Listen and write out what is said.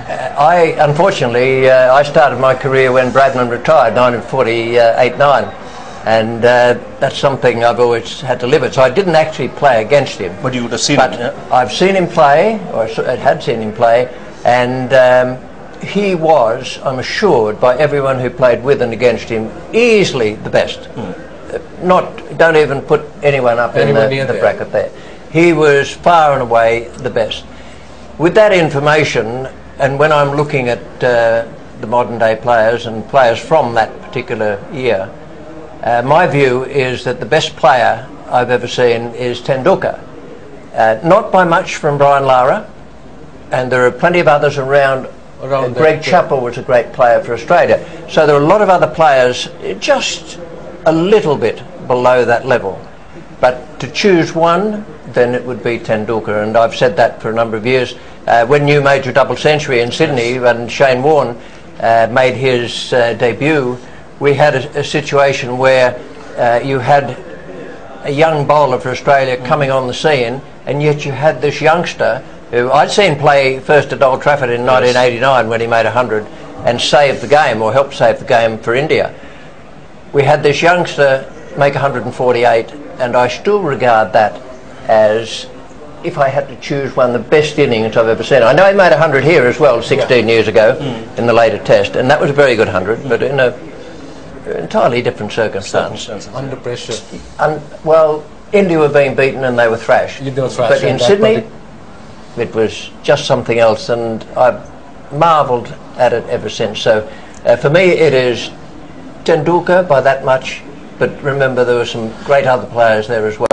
Unfortunately, I started my career when Bradman retired, 1948-9, and that's something I've always had to live with. So I didn't actually play against him. But you would have seen but him, yeah? I've seen him play, or I had seen him play, and he was, I'm assured, by everyone who played with and against him, easily the best. Don't even put anyone up in the bracket there. He was far and away the best. With that information, and when I'm looking at the modern day players and players from that particular year, my view is that the best player I've ever seen is Tendulkar. Not by much from Brian Lara, and there are plenty of others around. Greg Chappell was a great player for Australia. So there are a lot of other players just a little bit below that level. But to choose one, then it would be Tendulkar, and I've said that for a number of years. When you made your double century in Sydney, and Shane Warne made his debut, we had a situation where you had a young bowler for Australia coming on the scene, and yet you had this youngster who I'd seen play first at Old Trafford in 1989 when he made 100 and saved the game, or helped save the game for India. We had this youngster make 148, and I still regard that as, if I had to choose one, the best innings I've ever seen. I know he made 100 here as well 16 years ago in the later test, and that was a very good 100, but in an entirely different circumstance. Under pressure. Well, India were being beaten and they were thrashed. But in Sydney, it was just something else, and I've marvelled at it ever since. So for me it is Tendulkar by that much, but remember there were some great other players there as well.